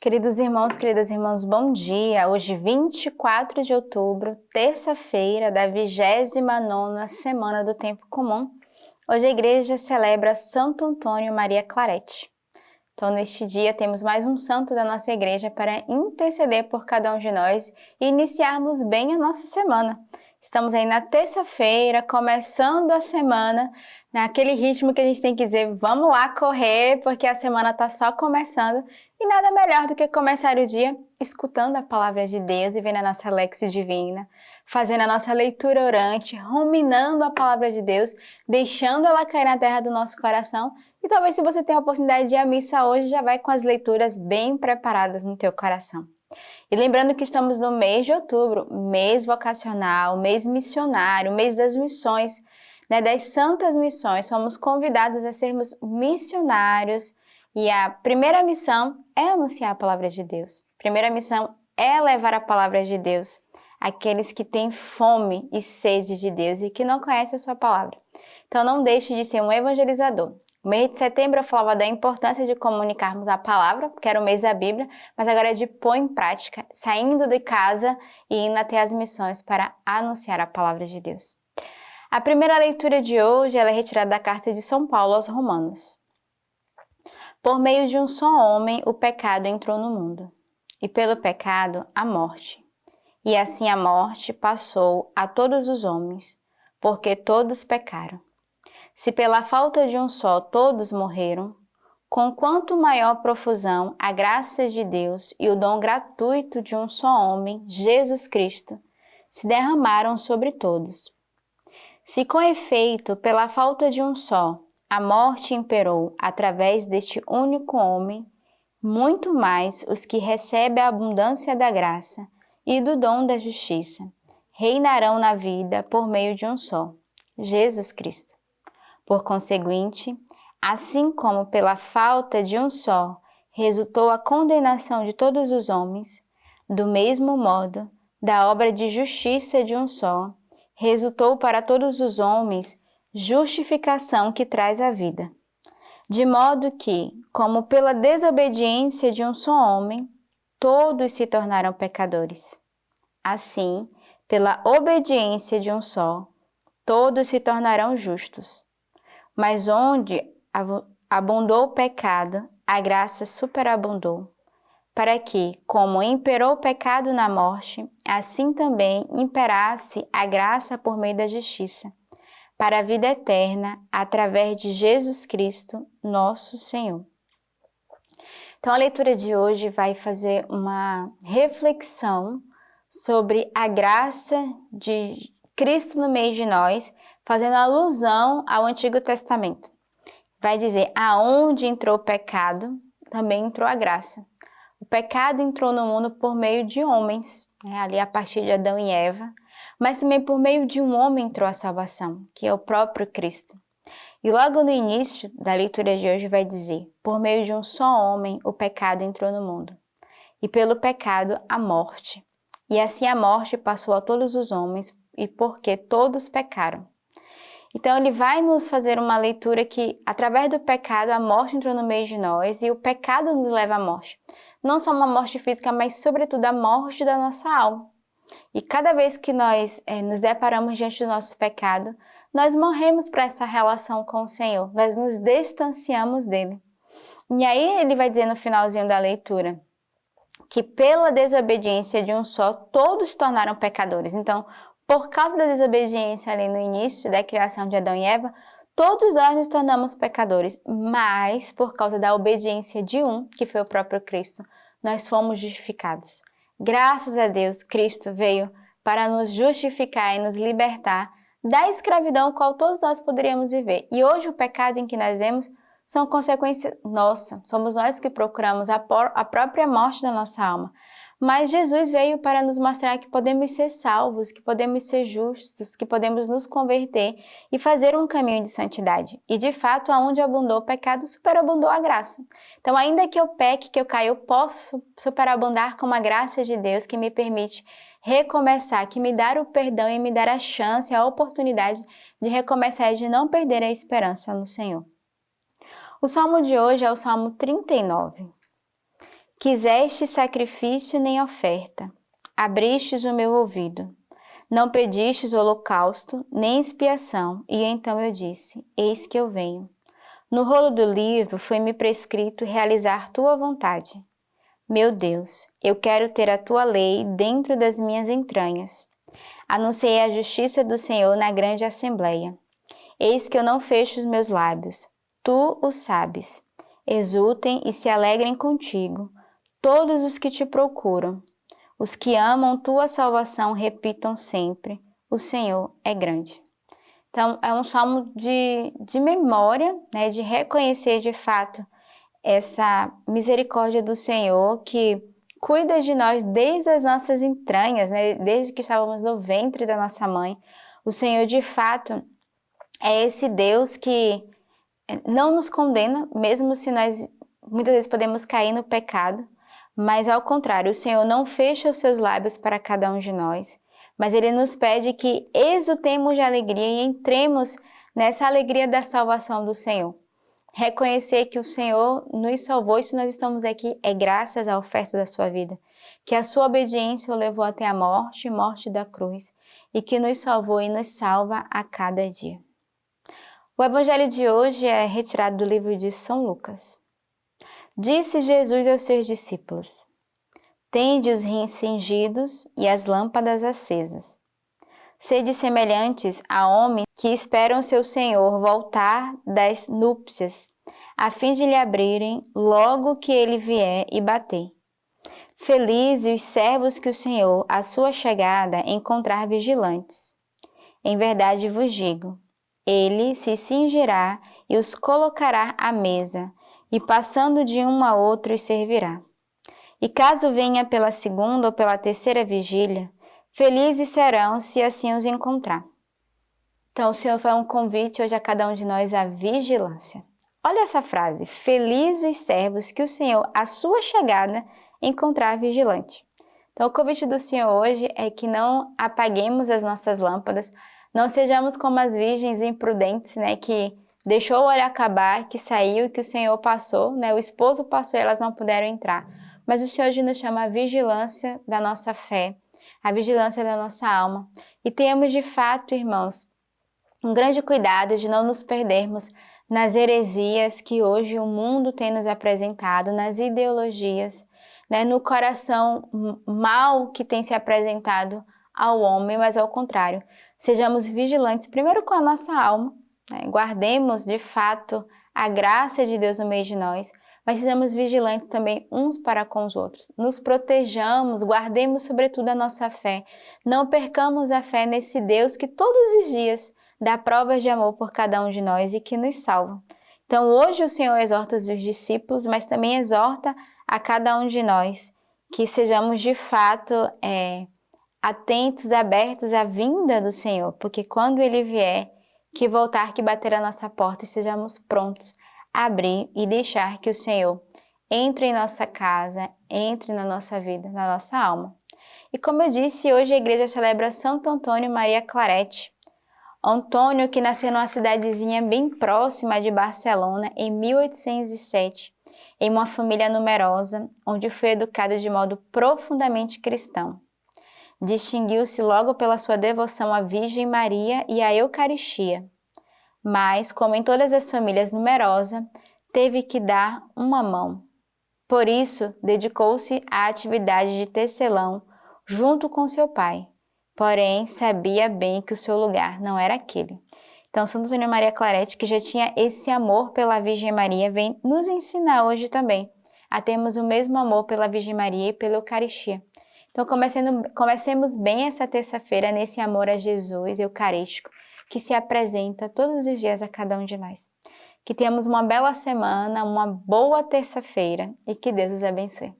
Queridos irmãos, queridas irmãs, bom dia! Hoje, 24 de outubro, terça-feira da 29ª Semana do Tempo Comum. Hoje a igreja celebra Santo Antônio Maria Claret. Então, neste dia, temos mais um santo da nossa igreja para interceder por cada um de nós e iniciarmos bem a nossa semana. Estamos aí na terça-feira, começando a semana, naquele ritmo que a gente tem que dizer, vamos lá correr, porque a semana está só começando. E nada melhor do que começar o dia escutando a palavra de Deus e vendo a nossa Lexio Divina, fazendo a nossa leitura orante, ruminando a palavra de Deus, deixando ela cair na terra do nosso coração. E talvez se você tem a oportunidade de ir à missa hoje, já vai com as leituras bem preparadas no teu coração. E lembrando que estamos no mês de outubro, mês vocacional, mês missionário, mês das missões, das santas missões. Somos convidados a sermos missionários e a primeira missão é anunciar a palavra de Deus. A primeira missão é levar a palavra de Deus àqueles que têm fome e sede de Deus e que não conhecem a sua palavra. Então não deixe de ser um evangelizador. O mês de setembro eu falava da importância de comunicarmos a palavra, que era o mês da Bíblia, mas agora é de pôr em prática, saindo de casa e indo até as missões para anunciar a palavra de Deus. A primeira leitura de hoje ela é retirada da carta de São Paulo aos Romanos. Por meio de um só homem, o pecado entrou no mundo, e pelo pecado, a morte. E assim a morte passou a todos os homens, porque todos pecaram. Se pela falta de um só todos morreram, com quanto maior profusão a graça de Deus e o dom gratuito de um só homem, Jesus Cristo, se derramaram sobre todos. Se com efeito, pela falta de um só, a morte imperou através deste único homem, muito mais os que recebem a abundância da graça e do dom da justiça reinarão na vida por meio de um só, Jesus Cristo. Por conseguinte, assim como pela falta de um só resultou a condenação de todos os homens, do mesmo modo, da obra de justiça de um só, resultou para todos os homens justificação que traz a vida. De modo que, como pela desobediência de um só homem, todos se tornaram pecadores. Assim, pela obediência de um só, todos se tornarão justos. Mas onde abundou o pecado, a graça superabundou, para que, como imperou o pecado na morte, assim também imperasse a graça por meio da justiça, para a vida eterna, através de Jesus Cristo, nosso Senhor. Então, a leitura de hoje vai fazer uma reflexão sobre a graça de Cristo no meio de nós, fazendo alusão ao Antigo Testamento. Vai dizer, aonde entrou o pecado, também entrou a graça. O pecado entrou no mundo por meio de homens, ali a partir de Adão e Eva, mas também por meio de um homem entrou a salvação, que é o próprio Cristo. E logo no início da leitura de hoje vai dizer, por meio de um só homem o pecado entrou no mundo, e pelo pecado a morte. E assim a morte passou a todos os homens, e porque todos pecaram. Então ele vai nos fazer uma leitura que, através do pecado, a morte entrou no meio de nós e o pecado nos leva à morte. Não só uma morte física, mas sobretudo a morte da nossa alma. E cada vez que nós nos deparamos diante do nosso pecado, nós morremos para essa relação com o Senhor, nós nos distanciamos dele. E aí ele vai dizer no finalzinho da leitura, que pela desobediência de um só, todos se tornaram pecadores. Então, por causa da desobediência ali no início da criação de Adão e Eva, todos nós nos tornamos pecadores, mas por causa da obediência de um, que foi o próprio Cristo, nós fomos justificados. Graças a Deus, Cristo veio para nos justificar e nos libertar da escravidão qual todos nós poderíamos viver. E hoje o pecado em que nós vemos são consequências nossas. Somos nós que procuramos a própria morte da nossa alma. Mas Jesus veio para nos mostrar que podemos ser salvos, que podemos ser justos, que podemos nos converter e fazer um caminho de santidade. E de fato, aonde abundou o pecado, superabundou a graça. Então, ainda que eu peque, que eu caia, eu posso superabundar com a graça de Deus que me permite recomeçar, que me dá o perdão e me dá a chance, a oportunidade de recomeçar e de não perder a esperança no Senhor. O salmo de hoje é o Salmo 39. Quiseste sacrifício nem oferta, abristes o meu ouvido. Não pedistes holocausto, nem expiação, e então eu disse, eis que eu venho. No rolo do livro foi-me prescrito realizar tua vontade. Meu Deus, eu quero ter a tua lei dentro das minhas entranhas. Anunciei a justiça do Senhor na grande assembleia. Eis que eu não fecho os meus lábios, tu o sabes. Exultem e se alegrem contigo, todos os que te procuram. Os que amam tua salvação repitam sempre, o Senhor é grande. Então, é um salmo de memória, né, de reconhecer de fato essa misericórdia do Senhor que cuida de nós desde as nossas entranhas, né, desde que estávamos no ventre da nossa mãe. O Senhor, de fato, é esse Deus que não nos condena, mesmo se nós muitas vezes podemos cair no pecado, mas ao contrário, o Senhor não fecha os seus lábios para cada um de nós, mas Ele nos pede que exultemos de alegria e entremos nessa alegria da salvação do Senhor. Reconhecer que o Senhor nos salvou e se nós estamos aqui é graças à oferta da sua vida, que a sua obediência o levou até a morte, morte da cruz, e que nos salvou e nos salva a cada dia. O evangelho de hoje é retirado do livro de São Lucas. Disse Jesus aos seus discípulos: tende os rins cingidos e as lâmpadas acesas. Sede semelhantes a homens que esperam seu senhor voltar das núpcias, a fim de lhe abrirem logo que ele vier e bater. Felizes os servos que o Senhor, à sua chegada, encontrar vigilantes. Em verdade vos digo, ele se cingirá e os colocará à mesa, e passando de um a outro os servirá. E caso venha pela segunda ou pela terceira vigília, felizes serão se assim os encontrar. Então o Senhor faz um convite hoje a cada um de nós à vigilância. Olha essa frase, felizes os servos que o Senhor, à sua chegada, encontrar vigilante. Então o convite do Senhor hoje é que não apaguemos as nossas lâmpadas, não sejamos como as virgens imprudentes, né, que deixou o olho acabar, que saiu e que o Senhor passou, né, o esposo passou e elas não puderam entrar. Mas o Senhor hoje nos chama a vigilância da nossa fé, a vigilância da nossa alma. E tenhamos de fato, irmãos, um grande cuidado de não nos perdermos nas heresias que hoje o mundo tem nos apresentado, nas ideologias, né, no coração mal que tem se apresentado ao homem, mas ao contrário. Sejamos vigilantes primeiro com a nossa alma, né, guardemos de fato a graça de Deus no meio de nós, mas sejamos vigilantes também uns para com os outros. Nos protejamos, guardemos sobretudo a nossa fé. Não percamos a fé nesse Deus que todos os dias dá provas de amor por cada um de nós e que nos salva. Então hoje o Senhor exorta os seus discípulos, mas também exorta a cada um de nós que sejamos de fato atentos, abertos à vinda do Senhor, porque quando Ele vier, que voltar, que bater a nossa porta e sejamos prontos a abrir e deixar que o Senhor entre em nossa casa, entre na nossa vida, na nossa alma. E como eu disse, hoje a igreja celebra Santo Antônio Maria Claret. Antônio, que nasceu numa cidadezinha bem próxima de Barcelona em 1807, em uma família numerosa, onde foi educado de modo profundamente cristão. Distinguiu-se logo pela sua devoção à Virgem Maria e à Eucaristia, mas, como em todas as famílias numerosas, teve que dar uma mão. Por isso, dedicou-se à atividade de tecelão junto com seu pai, porém sabia bem que o seu lugar não era aquele. Então, Santo Antônio Maria Claret, que já tinha esse amor pela Virgem Maria, vem nos ensinar hoje também a termos o mesmo amor pela Virgem Maria e pela Eucaristia. Então, comecemos bem essa terça-feira nesse amor a Jesus eucarístico, que se apresenta todos os dias a cada um de nós. Que tenhamos uma bela semana, uma boa terça-feira e que Deus os abençoe.